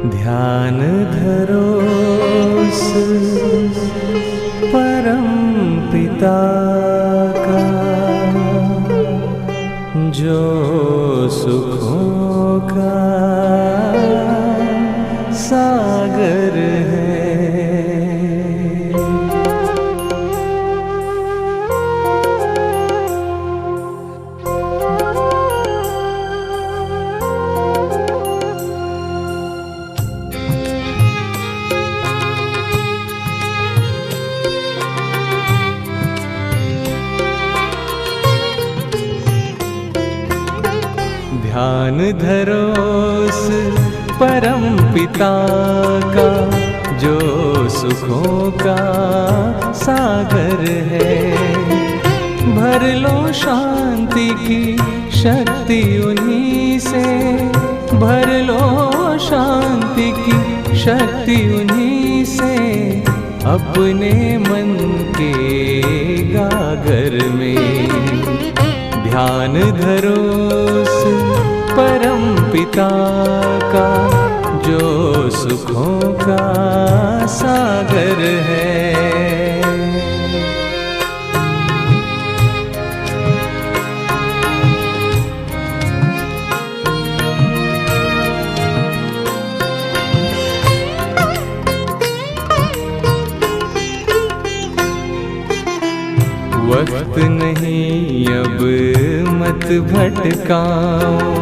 ध्यान धरो उस परम पिता का जो सुखों का सागर है। ध्यान धरो उस परम पिता का जो सुखों का सागर है। भर लो शांति की शक्ति उन्हीं से, भर लो शांति की शक्ति उन्हीं से, अपने मन के गागर में। ध्यान धरो उस परम पिता का जो सुखों का सागर है। वक्त नहीं अब मत भटकाओ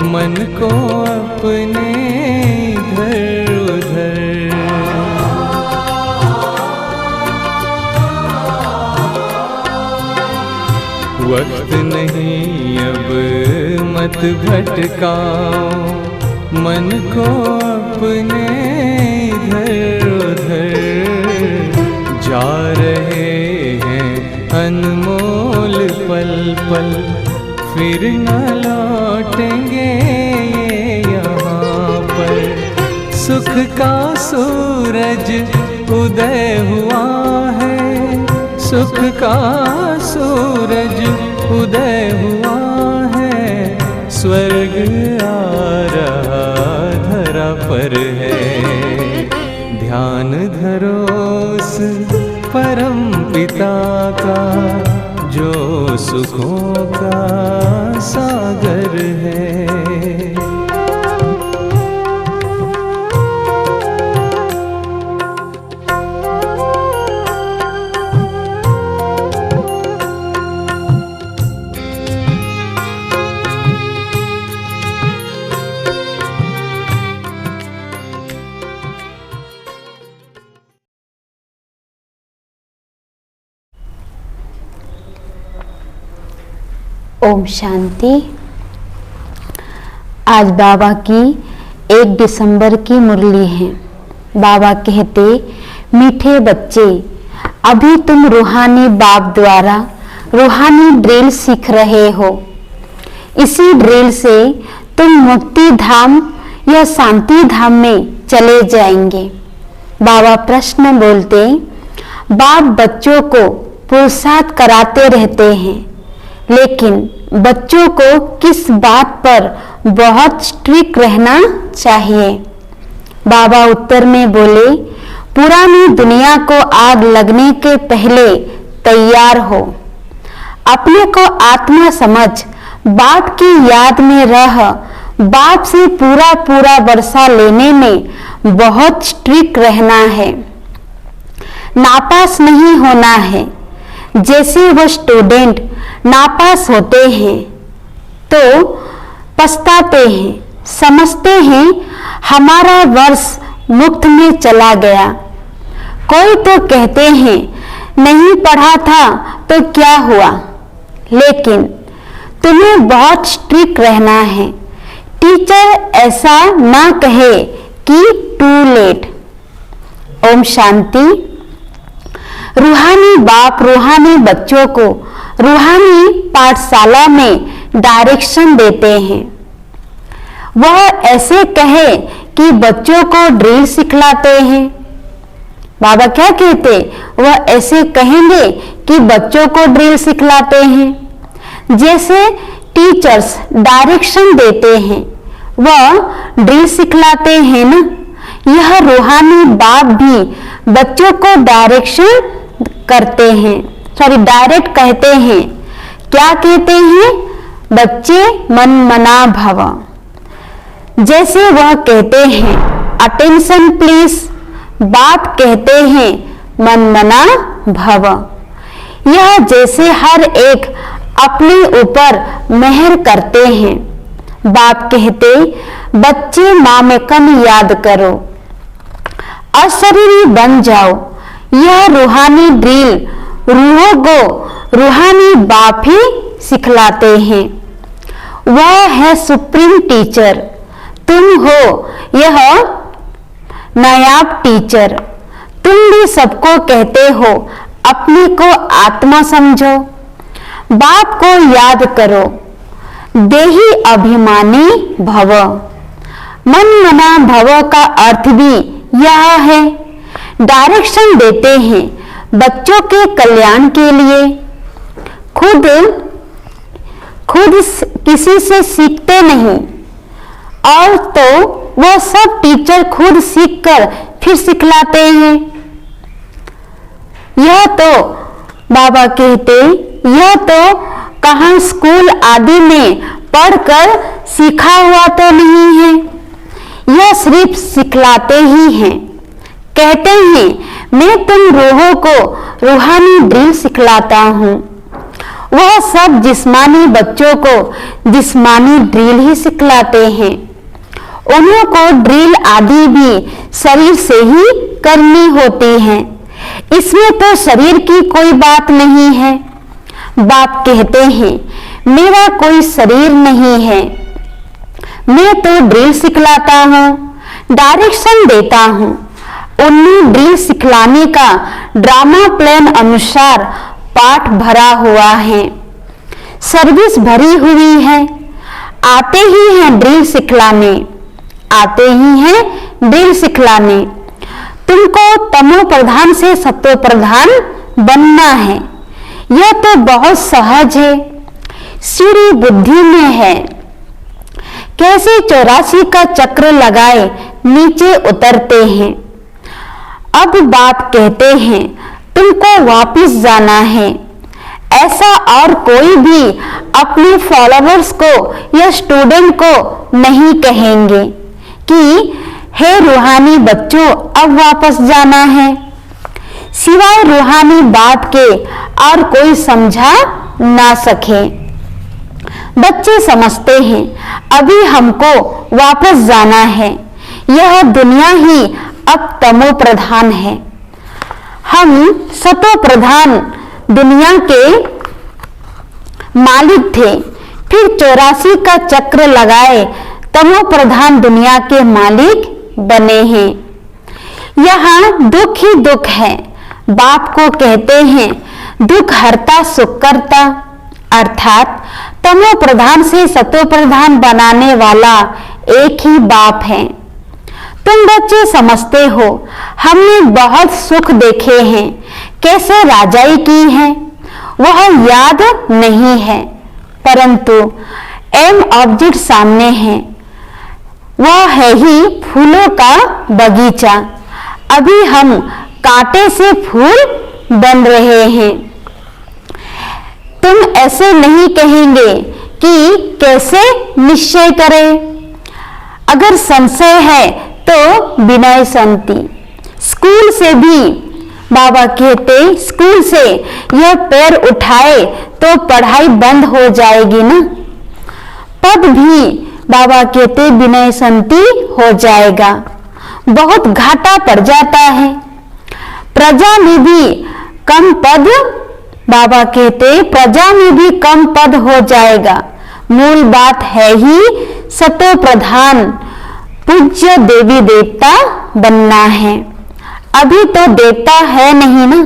मन को अपने इधर उधर। वक्त नहीं अब मत भटकाओ मन को अपने इधर उधर। जा रहे अनमोल पल पल फिर न लौटेंगे ये यहाँ पर। सुख का सूरज उदय हुआ है, सुख का सूरज उदय हुआ है। स्वर्ग आ रहा धरा पर है। ध्यान धरो उस परम पिता का जो सुखों का सागर है। ओम शांति। आज बाबा की 1 दिसंबर की मुरली है। बाबा कहते, मीठे बच्चे, अभी तुम रूहानी बाप द्वारा रूहानी ड्रिल सीख रहे हो। इसी ड्रिल से तुम मुक्ति धाम या शांति धाम में चले जाएंगे। बाबा प्रश्न बोलते, बाप बच्चों को पुरुषार्थ कराते रहते हैं, लेकिन बच्चों को किस बात पर बहुत स्ट्रिक्ट रहना चाहिए? बाबा उत्तर में बोले, पुरानी दुनिया को आग लगने के पहले तैयार हो। अपने को आत्मा समझ बाप की याद में रह बाप से पूरा पूरा वर्षा लेने में बहुत स्ट्रिक्ट रहना है। नापास नहीं होना है। जैसे वो स्टूडेंट नापास होते हैं तो पछताते हैं, समझते हैं हमारा वर्ष मुफ्त में चला गया। कोई तो कहते हैं नहीं पढ़ा था तो क्या हुआ, लेकिन तुम्हें बहुत स्ट्रिक्ट रहना है। टीचर ऐसा ना कहे कि टू लेट। ओम शांति। रूहानी बाप रूहानी बच्चों को रूहानी पाठशाला में डायरेक्शन देते हैं। वह ऐसे कहे कि बच्चों को ड्रिल सिखलाते हैं। बाबा क्या कहते, वह ऐसे कहेंगे कि बच्चों को ड्रिल सिखलाते हैं। जैसे टीचर्स डायरेक्शन देते हैं वह ड्रिल सिखलाते हैं ना। यह रूहानी बाप भी बच्चों को डायरेक्शन करते हैं, डायरेक्ट कहते हैं। क्या कहते हैं? बच्चे मन मना भव। जैसे वह कहते हैं अटेंशन प्लीज, बाप कहते हैं मन मना भव। यह जैसे हर एक अपने ऊपर मेहर करते हैं। बाप कहते बच्चे मामेकम याद करो, अशरीरी बन जाओ। यह रूहानी ड्रिल रूहों को रूहानी बाप ही सिखलाते हैं। वह है सुप्रीम टीचर, तुम हो यह नायाब टीचर। तुम भी सबको कहते हो अपने को आत्मा समझो, बाप को याद करो, देही अभिमानी भव। मन मना भव का अर्थ भी यह है, डायरेक्शन देते हैं बच्चों के कल्याण के लिए। खुद किसी से सीखते नहीं, और तो वो सब टीचर खुद सीखकर फिर सिखलाते हैं। यह तो बाबा कहते, यह तो कहाँ स्कूल आदि में पढ़कर सीखा हुआ तो नहीं है, यह सिर्फ सिखलाते ही हैं। कहते हैं मैं तुम रूहों को रूहानी ड्रिल सिखलाता हूँ। वह सब जिस्मानी बच्चों को जिस्मानी ड्रिल ही सिखलाते हैं। उन्हों को ड्रिल आदि भी शरीर से ही करनी होती है, इसमें तो शरीर की कोई बात नहीं है। बाप कहते हैं मेरा कोई शरीर नहीं है, मैं तो ड्रिल सिखलाता हूँ, डायरेक्शन देता हूँ। उन्हें ड्रिल सिखलाने का ड्रामा प्लान अनुसार पाठ भरा हुआ है, सर्विस भरी हुई है। आते ही हैं ड्रिल सिखलाने, आते ही हैं ड्रिल सिखलाने। तुमको तमो प्रधान से सत्व प्रधान बनना है, यह तो बहुत सहज है, सीढ़ी बुद्धि में है। कैसे 84 का चक्र लगाए नीचे उतरते हैं। अब बाप कहते हैं तुमको वापिस जाना है। ऐसा और कोई भी अपने फॉलोअर्स को या स्टूडेंट को नहीं कहेंगे कि हे रूहानी बच्चों अब वापस जाना है, सिवाय रूहानी बात के और कोई समझा ना सके। बच्चे समझते हैं अभी हमको वापस जाना है, यह दुनिया ही अब तमो प्रधान है। हम सतो प्रधान दुनिया के मालिक थे, फिर 84 का चक्र लगाए तमो प्रधान दुनिया के मालिक बने हैं। यहाँ दुख ही दुख है। बाप को कहते हैं दुख हरता सुख करता, अर्थात तमो प्रधान से सतो प्रधान बनाने वाला एक ही बाप है। तुम बच्चे समझते हो हमने बहुत सुख देखे हैं, कैसे राजाई की है, वह याद नहीं है, परंतु एम ऑब्जेक्ट सामने है। वह है ही फूलों का बगीचा। अभी हम कांटे से फूल बन रहे हैं। तुम ऐसे नहीं कहेंगे कि कैसे निश्चय करें। अगर संशय है तो विनय शांति। स्कूल से भी बाबा कहते स्कूल से यह पैर उठाए तो पढ़ाई बंद हो जाएगी ना। पद भी बाबा कहते विनय शांति हो जाएगा, बहुत घाटा पड़ जाता है। प्रजा में भी कम पद, बाबा कहते प्रजा में भी कम पद हो जाएगा। मूल बात है ही सतो प्रधान पूज्य देवी देवता बनना है। अभी तो देवता है नहीं ना।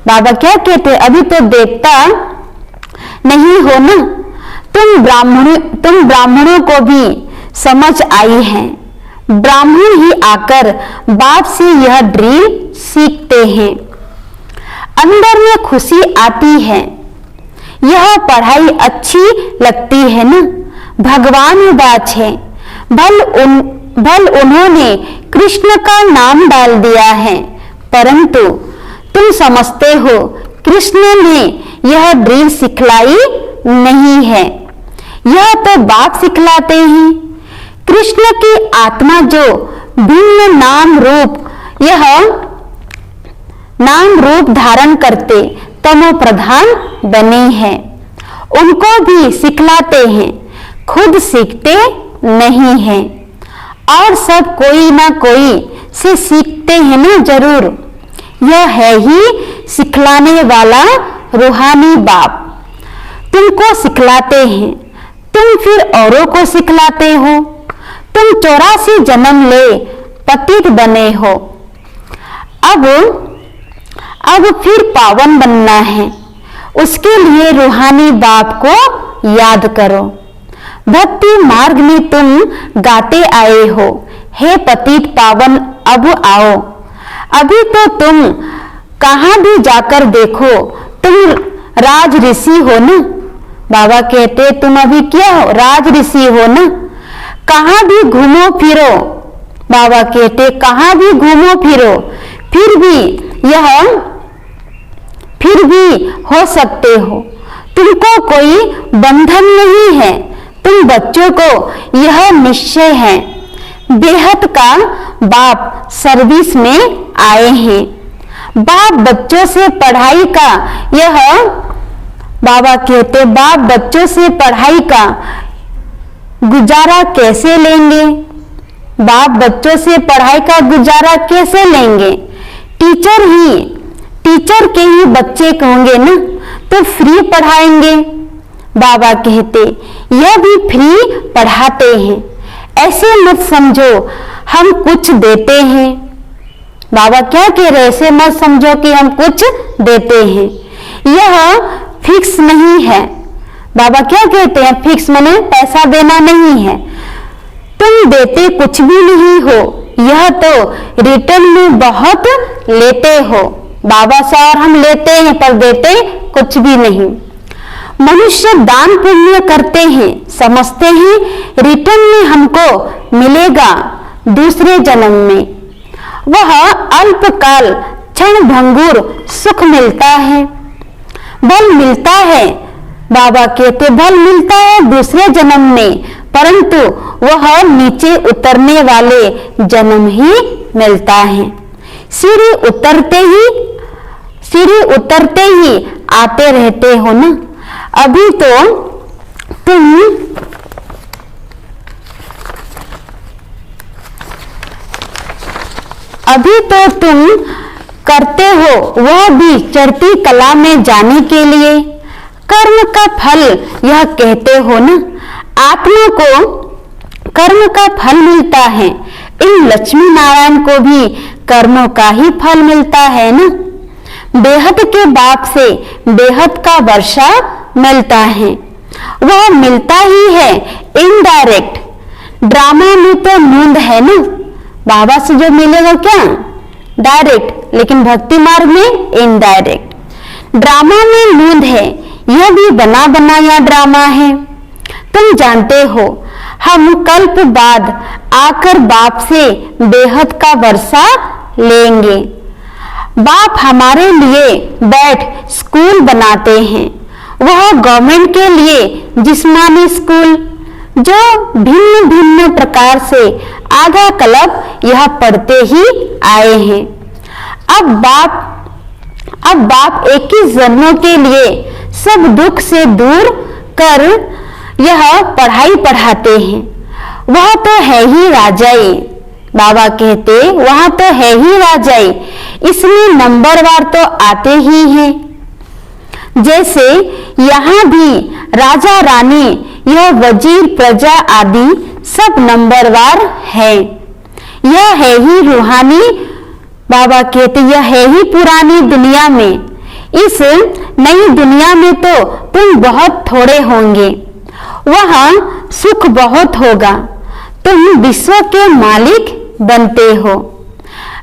बाबा क्या कहते अभी तो देवता नहीं हो ना। तुम ब्राह्मणों को भी समझ आई है। ब्राह्मण ही आकर बाप से यह ड्रिल सीखते हैं। अंदर में खुशी आती है, यह पढ़ाई अच्छी लगती है ना। भगवान बात है, भल उन्होंने कृष्ण का नाम डाल दिया है, परंतु तुम समझते हो कृष्ण ने यह ड्रिल सिखलाई नहीं है, यह तो बाप सिखलाते हैं। कृष्ण की आत्मा जो भिन्न नाम रूप धारण करते तमो प्रधान बने हैं, उनको भी सिखलाते हैं, खुद सीखते नहीं हैं। और सब कोई ना कोई से सीखते हैं ना जरूर। यह है ही सिखलाने वाला रूहानी बाप। तुमको सिखलाते हैं, तुम फिर औरों को सिखलाते हो। तुम 84 जन्म ले पतित बने हो, अब फिर पावन बनना है। उसके लिए रूहानी बाप को याद करो। भक्ति मार्ग में तुम गाते आए हो, हे पतित पावन अब आओ। अभी तो तुम कहां भी जाकर देखो, तुम राज ऋषि हो ना। बाबा कहते तुम अभी क्या हो, राज ऋषि हो ना। कहां भी घूमो फिरो, बाबा कहते कहां भी घूमो फिरो, फिर भी हो सकते हो। तुमको कोई बंधन नहीं है। तुम बच्चों को यह निश्चय है, बेहद का बाप सर्विस में आए हैं। बाप बच्चों से पढ़ाई का बाबा कहते बाप बच्चों से पढ़ाई का गुजारा कैसे लेंगे? बाप बच्चों से पढ़ाई का गुजारा कैसे लेंगे? टीचर के ही बच्चे होंगे ना, तो फ्री पढ़ाएंगे। बाबा कहते यह भी फ्री पढ़ाते हैं, ऐसे मत समझो हम कुछ देते हैं। बाबा क्या कह रहे, ऐसे मत समझो कि हम कुछ देते हैं, यह फिक्स नहीं है। बाबा क्या कहते हैं, फिक्स माने पैसा देना नहीं है। तुम देते कुछ भी नहीं हो, यह तो रिटर्न में बहुत लेते हो। बाबा से और हम लेते हैं पर देते कुछ भी नहीं। मनुष्य दान पुण्य करते हैं, समझते हैं रिटर्न में हमको मिलेगा दूसरे जन्म में। वह अल्पकाल क्षण भंगुर सुख मिलता है, बल मिलता है। बाबा कहते बल मिलता है दूसरे जन्म में, परंतु वह नीचे उतरने वाले जन्म ही मिलता है। सीढ़ी उतरते ही आते रहते हो ना। अभी तो तुम करते हो, वह भी चढ़ती कला में जाने के लिए। कर्म का फल यह कहते हो ना, आत्मा को कर्म का फल मिलता है। इन लक्ष्मी नारायण को भी कर्मों का ही फल मिलता है ना। बेहद के बाप से बेहद का वर्षा मिलता है, वह मिलता ही है इनडायरेक्ट। ड्रामा में तो नींद है ना, बाबा से जो मिलेगा क्या डायरेक्ट, लेकिन भक्ति मार्ग में इनडायरेक्ट। ड्रामा में नींद है, यह भी बना बनाया ड्रामा है। तुम जानते हो हम कल्प बाद आकर बाप से बेहद का वर्षा लेंगे। बाप हमारे लिए बैठ स्कूल बनाते हैं, वह गवर्नमेंट के लिए जिस्मानी स्कूल, जो भिन्न भिन्न प्रकार से आधा कल्प यह पढ़ते ही आए हैं। अब बाप 21 जन्मों के लिए सब दुख से दूर कर यह पढ़ाई पढ़ाते हैं। वह तो है ही राजाई। बाबा कहते वहां तो है ही राजाई, इसमें नंबरवार तो आते ही हैं। जैसे यहाँ भी राजा रानी, यह वजीर प्रजा आदि सब नंबरवार है। यह है ही रूहानी। बाबा कहते यह है ही पुरानी दुनिया में। इस नई दुनिया में तो तुम बहुत थोड़े होंगे, वहां सुख बहुत होगा। तुम विश्व के मालिक बनते हो।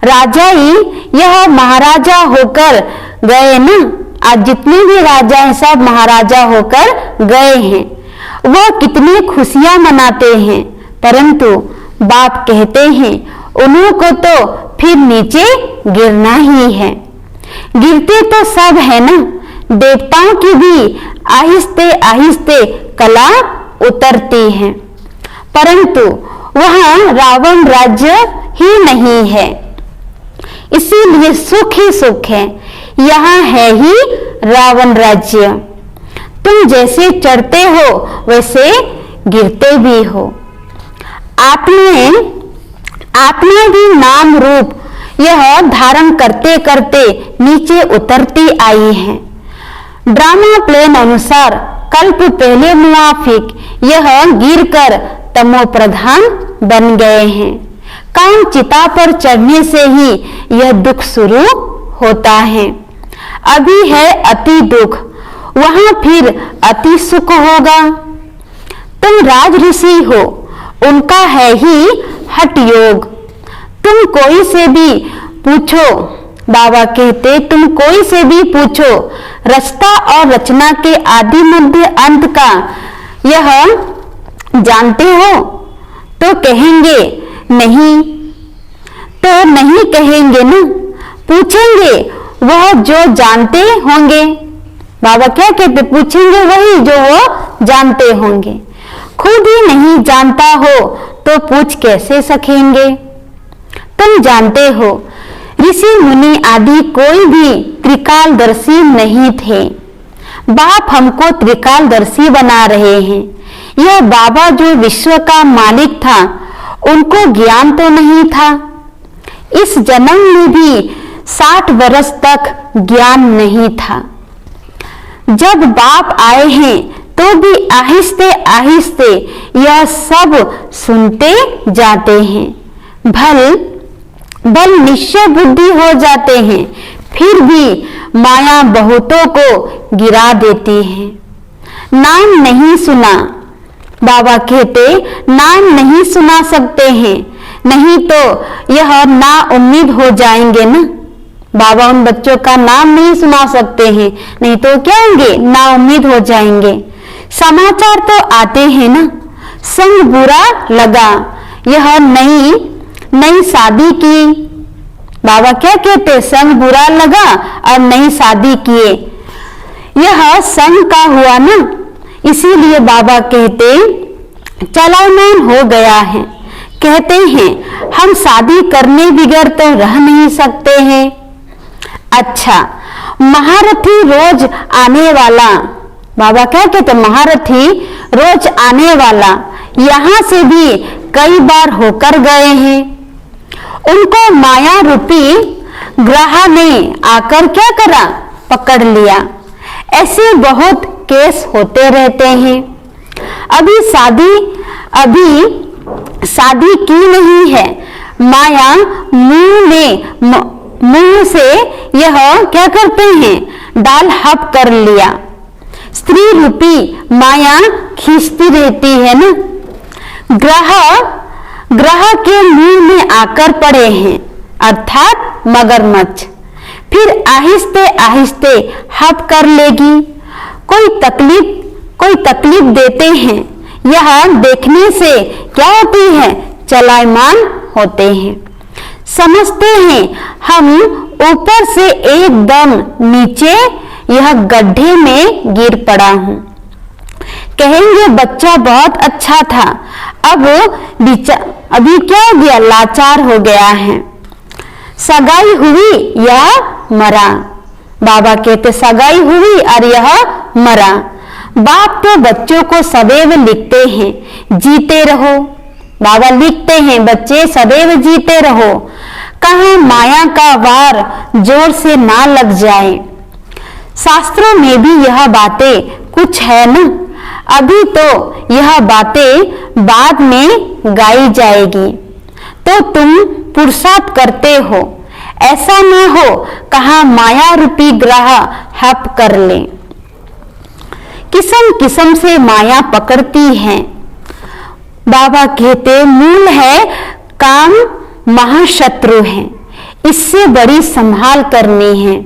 राजाई यह महाराजा होकर गए ना, आज जितने भी राजा हैं सब महाराजा होकर गए हैं। वह कितनी खुशियां मनाते हैं, परंतु बाप कहते हैं उन्हों को तो फिर नीचे गिरना ही है। गिरते तो सब है ना, देवताओं की भी आहिस्ते आहिस्ते कला उतरती है, परंतु वहां रावण राज्य ही नहीं है, इसीलिए सुख ही सुख है। यहाँ है ही रावण राज्य। तुम जैसे चढ़ते हो वैसे गिरते भी हो। आत्मा भी नाम रूप यह धारण करते करते नीचे उतरती आई है। ड्रामा प्लेन अनुसार कल्प पहले मुआफिक यह गिरकर तमो प्रधान बन गए हैं। काम चिता पर चढ़ने से ही यह दुख शुरू होता है। अभी है अति दुख, वहां फिर अति सुख होगा। तुम राज ऋषि हो, उनका है ही हठ योग। तुम कोई से भी पूछो, बाबा कहते तुम कोई से भी पूछो रचता और रचना के आदि मध्य अंत का यह जानते हो, तो कहेंगे नहीं, तो नहीं कहेंगे ना, पूछेंगे वह जो जानते होंगे। बाबा क्या कहते, पूछेंगे वही जो वो जानते होंगे। खुद ही नहीं जानता हो तो पूछ कैसे सकेंगे। तुम जानते हो ऋषि मुनि आदि कोई भी त्रिकालदर्शी नहीं थे। बाप हमको त्रिकालदर्शी बना रहे हैं। यह बाबा जो विश्व का मालिक था, उनको ज्ञान तो नहीं था। इस जन्म में भी 60 वर्ष तक ज्ञान नहीं था। जब बाप आए हैं तो भी आहिस्ते आहिस्ते यह सब सुनते जाते हैं। बल निश्चय बुद्धि हो जाते हैं, फिर भी माया बहुतों को गिरा देती है। नाम नहीं सुना, बाबा कहते नाम नहीं सुना सकते हैं, नहीं तो यह ना उम्मीद हो जाएंगे ना। बाबा उन बच्चों का नाम नहीं सुना सकते हैं, नहीं तो क्या होंगे, ना उम्मीद हो जाएंगे। समाचार तो आते हैं ना, संग बुरा लगा, यह नई शादी की। बाबा क्या कहते, संग बुरा लगा और नई शादी किए, यह संग का हुआ ना। इसीलिए बाबा कहते चलायमान हो गया है। कहते हैं हम शादी करने बगैर तो रह नहीं सकते हैं। अच्छा, महारथी रोज आने वाला, बाबा क्या कहते, महारथी रोज आने वाला यहाँ से भी कई बार होकर गए हैं। उनको माया रूपी ग्रह ने आकर क्या करा, पकड़ लिया। ऐसे बहुत केस होते रहते हैं। अभी शादी की नहीं है, माया मुंह से यह क्या करते हैं, डाल हप कर लिया। स्त्री रूपी माया खींचती रहती है ना। ग्रह के मुंह में आकर पड़े हैं, अर्थात मगरमच्छ। फिर आहिस्ते आहिस्ते हप कर लेगी। कोई तकलीफ देते हैं, यह देखने से क्या होती है, चलायमान होते हैं। समझते हैं हम ऊपर से एकदम नीचे यह गड्ढे में गिर पड़ा हूं। कहेंगे बच्चा बहुत अच्छा था, अभी क्या हो गया, लाचार हो गया है। सगाई हुई या मरा, बाबा कहते सगाई हुई और यह मरा। बाप तो बच्चों को सदैव लिखते हैं, जीते रहो। बाबा लिखते हैं बच्चे सदैव जीते रहो, कहाँ माया का वार जोर से ना लग जाए। शास्त्रों में भी यह बातें कुछ है ना। अभी तो यह बातें बाद में गाई जाएगी, तो तुम पुरुषार्थ करते हो, ऐसा ना हो कहाँ माया रूपी ग्रह हप कर ले। किस्म किस्म से माया पकड़ती है। बाबा कहते मूल है काम, महाशत्रु है, इससे बड़ी संभाल करनी है।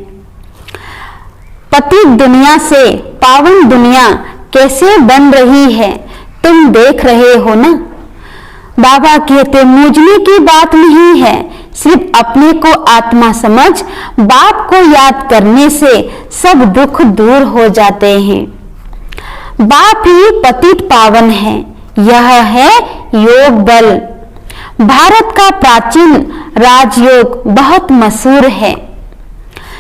पतित दुनिया से पावन दुनिया कैसे बन रही है, तुम देख रहे हो ना। बाबा कहते मूझने की बात नहीं है, सिर्फ अपने को आत्मा समझ बाप को याद करने से सब दुख दूर हो जाते हैं। बाप ही पतित पावन है, यह है योग बल। भारत का प्राचीन राजयोग बहुत मशहूर है।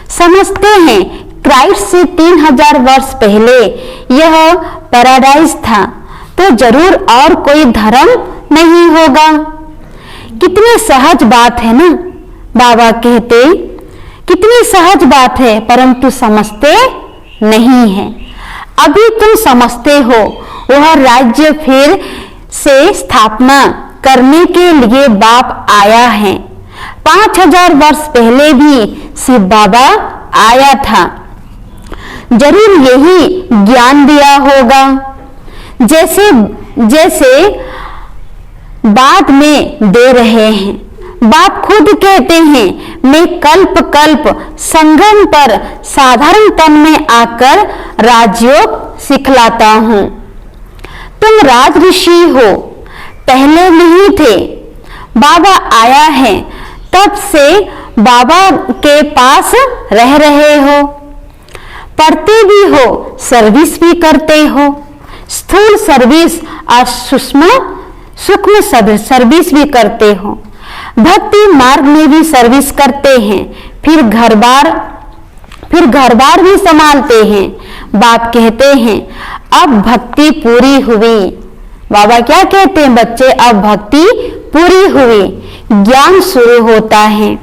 समझते हैं क्राइस्ट से 3000 वर्ष पहले यह पैराडाइज था, तो जरूर और कोई धर्म नहीं होगा। कितनी सहज बात है ना। बाबा कहते कितनी सहज बात है, परंतु समझते नहीं है। अभी तुम समझते हो, वह राज्य फिर से स्थापना करने के लिए बाप आया है। 5000 वर्ष पहले भी शिव बाबा आया था, जरूर यही ज्ञान दिया होगा। जैसे जैसे बाद में दे रहे हैं। बाप खुद कहते हैं मैं कल्प कल्प संगम पर साधारण तन में आकर राजयोग सिखलाता हूं। तुम राज ऋषि हो, पहले नहीं थे। बाबा आया है, तब से बाबा के पास रह रहे हो, पढ़ते भी हो, सर्विस भी करते हो। स्थूल सर्विस और सूक्ष्म सर्विस भी करते हो। भक्ति मार्ग में भी सर्विस करते हैं, फिर घर बार भी संभालते हैं। बाप कहते हैं अब भक्ति पूरी हुई। बाबा क्या कहते हैं बच्चे, अब भक्ति पूरी हुई, ज्ञान शुरू होता है।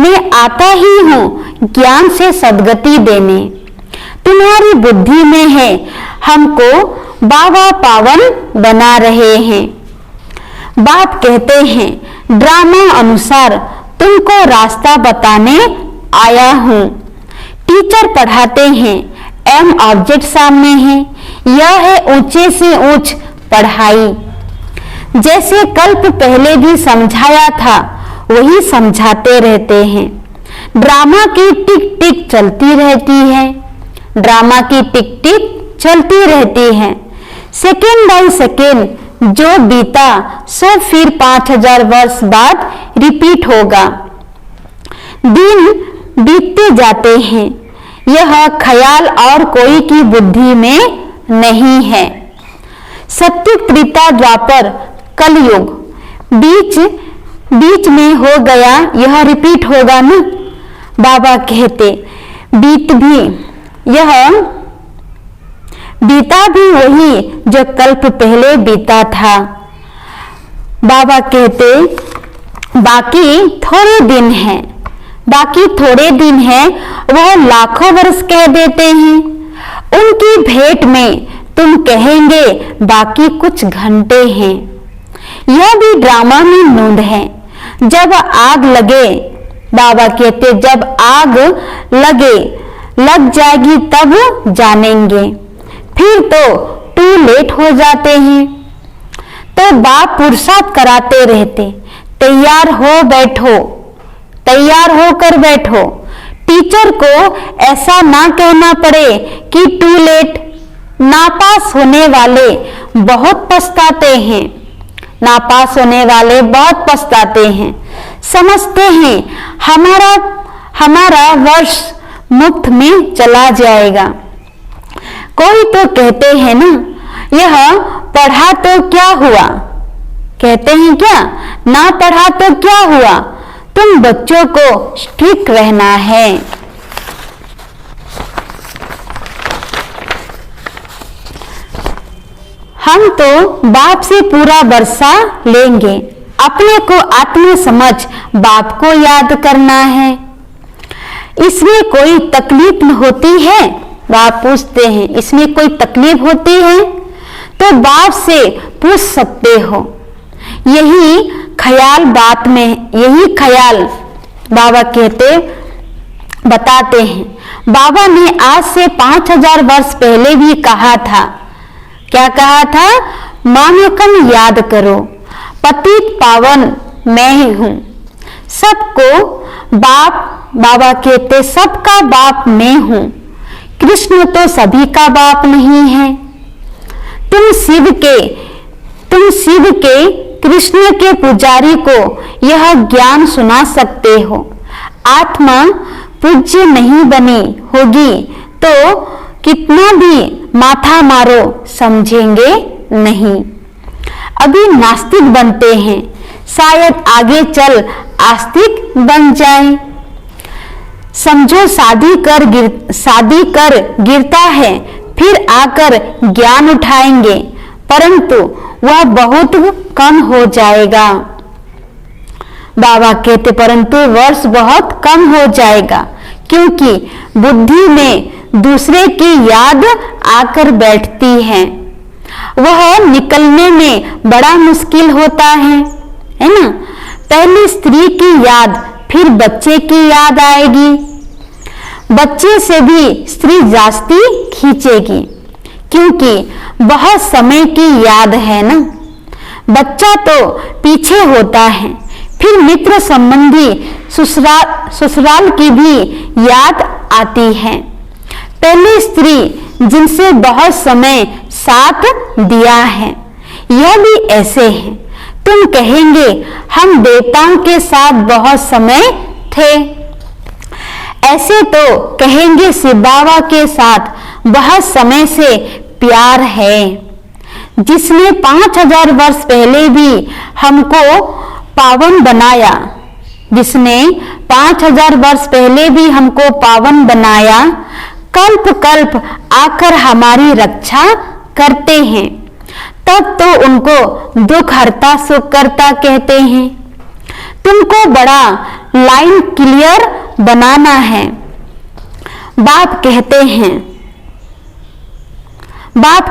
मैं आता ही हूं ज्ञान से सद्गति देने। तुम्हारी बुद्धि में है, हमको बाबा पावन बना रहे हैं। बाप कहते हैं ड्रामा अनुसार तुमको रास्ता बताने आया हूं। टीचर पढ़ाते हैं, एम ऑब्जेक्ट सामने है, यह है ऊंचे से ऊंच पढ़ाई। जैसे कल्प पहले भी समझाया था, वही समझाते रहते हैं। ड्रामा की टिक टिक चलती रहती है, ड्रामा की टिक टिक चलती रहती है। सेकेंड बाय सेकेंड जो बीता सो फिर 5000 वर्ष बाद रिपीट होगा। दिन बीतते जाते हैं, यह ख्याल और कोई की बुद्धि में नहीं है। सत्युग त्रेता द्वापर कलयुग बीच में हो गया, यह रिपीट होगा ना। बाबा कहते बीता भी वही जो कल्प पहले बीता था। बाबा कहते बाकी थोड़े दिन हैं, वह लाखों वर्ष कह देते हैं। उनकी भेंट में तुम कहेंगे बाकी कुछ घंटे हैं। यह भी ड्रामा में नूंद है। जब आग लगे, बाबा कहते जब आग लग जाएगी तब जानेंगे, फिर तो टू लेट हो जाते हैं। तो बाप पुरुषार्थ कराते रहते, तैयार होकर बैठो। टीचर को ऐसा ना कहना पड़े कि टू लेट। नापास होने वाले बहुत पछताते हैं। समझते हैं हमारा वर्ष मुफ्त में चला जाएगा। कोई तो कहते हैं ना, यह पढ़ा तो क्या हुआ। कहते हैं क्या, ना पढ़ा तो क्या हुआ। तुम बच्चों को स्ट्रिक्ट रहना है। हम तो बाप से पूरा बरसा लेंगे। अपने को आत्मा समझ बाप को याद करना है। इसमें कोई तकलीफ होती है? बाप पूछते हैं इसमें कोई तकलीफ होती है तो बाप से पूछ सकते हो। यही ख्याल बाबा बताते हैं। बाबा ने आज से 5000 वर्ष पहले भी कहा था। क्या कहा था? मानवकम याद करो, पतित पावन मैं ही हूं। सबको बाबा कहते सबका बाप मैं हूं। कृष्ण तो सभी का बाप नहीं है। तुम शिव के कृष्ण के पुजारी को यह ज्ञान सुना सकते हो। आत्मा पूज्य नहीं बनी होगी तो कितना भी माथा मारो समझेंगे नहीं। अभी नास्तिक बनते हैं, शायद आगे चल आस्तिक बन जाएं। समझो शादी कर गिरता है, फिर आकर ज्ञान उठाएंगे, परंतु वह बहुत कम हो जाएगा। बाबा कहते परंतु वर्ष बहुत कम हो जाएगा, क्योंकि बुद्धि में दूसरे की याद आकर बैठती है। वह निकलने में बड़ा मुश्किल होता है ना। पहले स्त्री की याद, फिर बच्चे की याद आएगी। बच्चे से भी स्त्री जास्ती खींचेगी, क्योंकि बहुत समय की याद है ना। बच्चा तो पीछे होता है, फिर मित्र संबंधी ससुराल की भी याद आती है। पहले स्त्री जिनसे बहुत समय साथ दिया है, यह भी ऐसे है। तुम कहेंगे हम देवताओं के साथ बहुत समय थे, ऐसे तो कहेंगे शिव बाबा के साथ बहुत समय से प्यार है। जिसने 5000 वर्ष पहले भी हमको पावन बनाया, जिसने 5000 वर्ष पहले भी हमको पावन बनाया, कल्प कल्प आकर हमारी रक्षा करते हैं, तब तो उनको दुख हरता सुख करता कहते हैं। तुमको बड़ा लाइन क्लियर बनाना है। बाप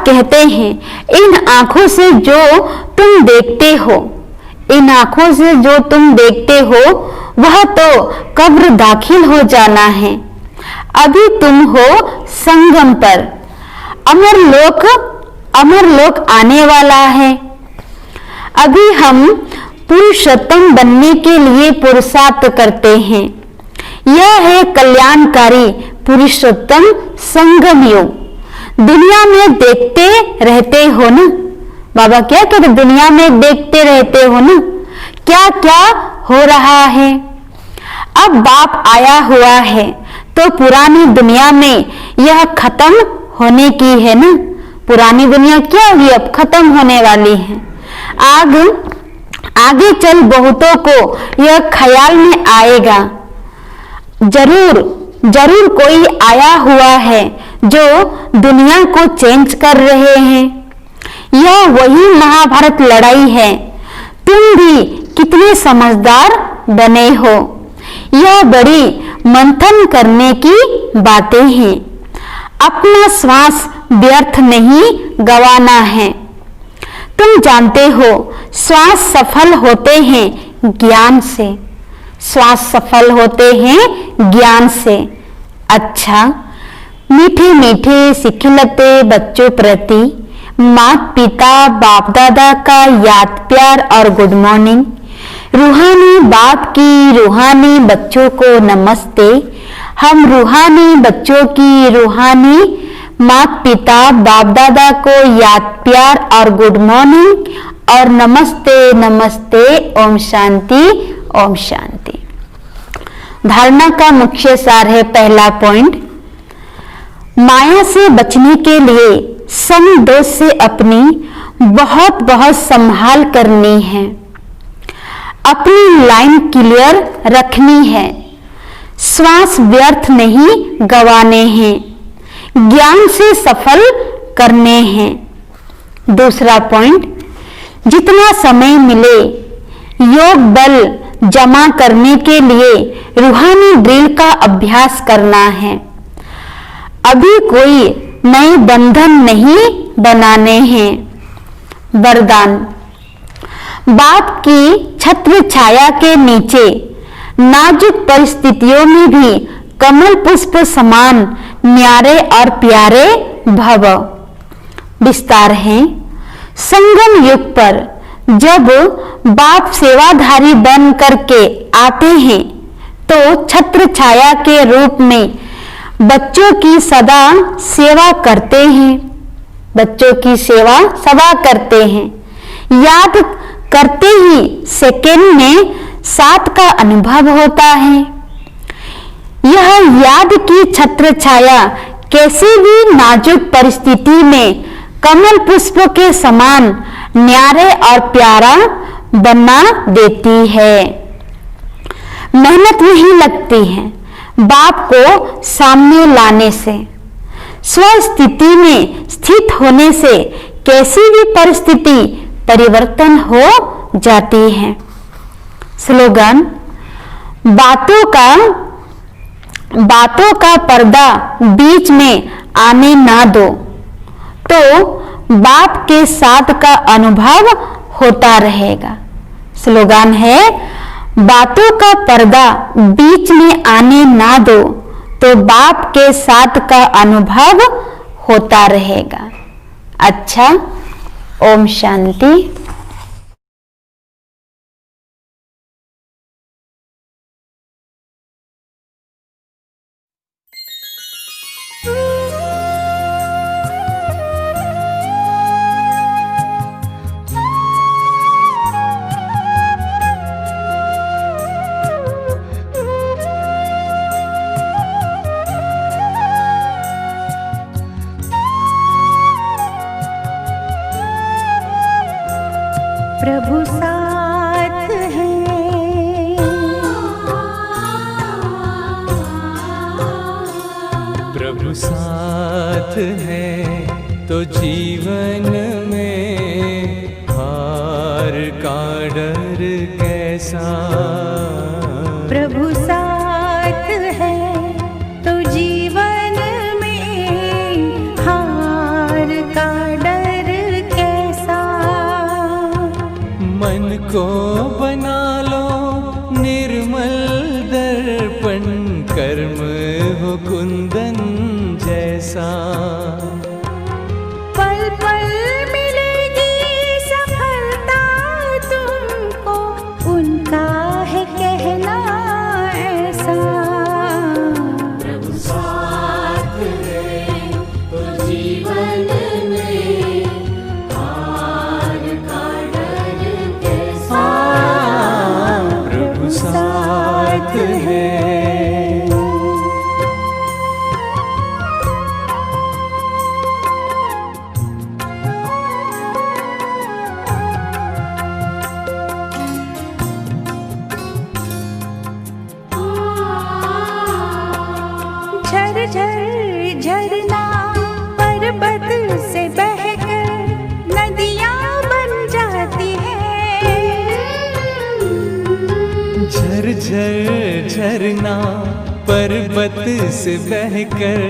कहते हैं इन आंखों से जो तुम देखते हो, इन आंखों से जो तुम देखते हो वह तो कब्र दाखिल हो जाना है। अभी तुम हो संगम पर, अमरलोक आने वाला है। अभी हम पुरुषोत्तम बनने के लिए पुरुषार्थ करते हैं। यह है कल्याणकारी पुरुषोत्तम संगम योग। दुनिया में देखते रहते हो ना, बाबा क्या कहते, दुनिया में देखते रहते हो ना क्या क्या हो रहा है। अब बाप आया हुआ है तो पुरानी दुनिया में यह खत्म होने की है ना। पुरानी दुनिया क्या होगी, अब खत्म होने वाली है। आगे चल बहुतों को यह ख्याल में आएगा, जरूर कोई आया हुआ है जो दुनिया को चेंज कर रहे हैं। यह वही महाभारत लड़ाई है। तुम भी कितने समझदार बने हो। यह बड़ी मंथन करने की बातें हैं। अपना श्वास व्यर्थ नहीं गवाना है। तुम जानते हो श्वास सफल होते हैं ज्ञान से, श्वास सफल होते हैं ज्ञान से। अच्छा, मीठे मीठे सिखिलते बच्चों प्रति माता पिता बाप दादा का याद प्यार और गुड मॉर्निंग। रूहानी बाप की रूहानी बच्चों को नमस्ते। हम रूहानी बच्चों की रूहानी माता पिता बाप दादा को याद प्यार और गुड मॉर्निंग और नमस्ते नमस्ते। ओम शांति ओम शांति। धारणा का मुख्य सार है, पहला पॉइंट, माया से बचने के लिए समदोष से अपनी बहुत बहुत संभाल करनी है। अपनी लाइन क्लियर रखनी है। श्वास व्यर्थ नहीं गवाने हैं, ज्ञान से सफल करने हैं। दूसरा पॉइंट, जितना समय मिले योग बल जमा करने के लिए रूहानी ड्रिल का अभ्यास करना है। अभी कोई नए बंधन नहीं बनाने हैं। वरदान, बाप की छत्र छाया के नीचे नाजुक परिस्थितियों में भी कमल पुष्प समान न्यारे और प्यारे भव। विस्तार है, संगम युग पर जब बाप सेवाधारी बन करके आते हैं तो छत्र छाया के रूप में बच्चों की सदा सेवा करते हैं, बच्चों की सेवा सदा करते हैं। याद करते ही सेकेंड में साथ का अनुभव होता है। यह याद की छत्र छाया कैसी भी नाजुक परिस्थिति में कमल पुष्प के समान न्यारे और प्यारा बना देती है। मेहनत नहीं लगती है बाप को सामने लाने से। स्वस्थिति में स्थित होने से कैसी भी परिस्थिति परिवर्तन हो जाती है। स्लोगन, बातों का पर्दा बीच में आने ना दो तो बाप के साथ का अनुभव होता रहेगा। स्लोगन है, बातों का पर्दा बीच में आने ना दो तो बाप के साथ का अनुभव होता रहेगा। अच्छा, ओम शांति। प्रभु साथ है, प्रभु साथ है तो जीवन में हार का डर कैसा। प्रभु साथ है तो जीवन में हार का डर कैसा। मन को बना लो निर्मल दर्पण, कर्म हो कुंदन जैसा। पल पल मिलेगी सफलता तुमको, उनका है कहना ऐसा। प्रभु साथ है तो जीवन में हार का डर कैसा। प्रभु साथ है। झर झर झरना पर्वत से बहकर नदियाँ बन जाती है। झर झर झरना पर्वत से बहकर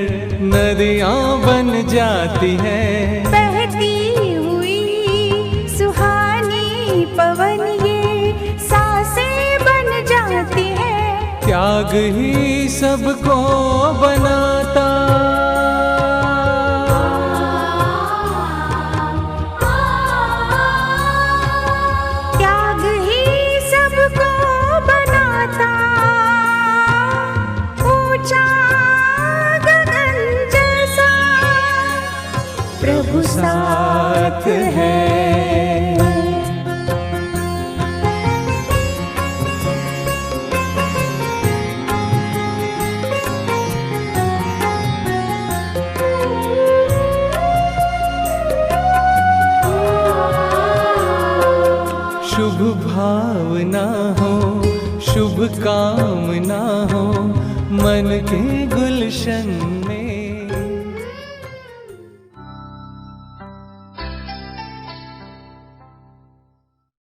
नदियाँ बन जाती है। बहती हुई सुहानी पवन ये सांसें बन जाती है। त्याग ही सबको बनाता, त्याग ही सबको बनाता, ऊंचा गगन जैसा। प्रभु साथ है। शुभ भावना हो, शुभ कामना हो मन के गुलशन में।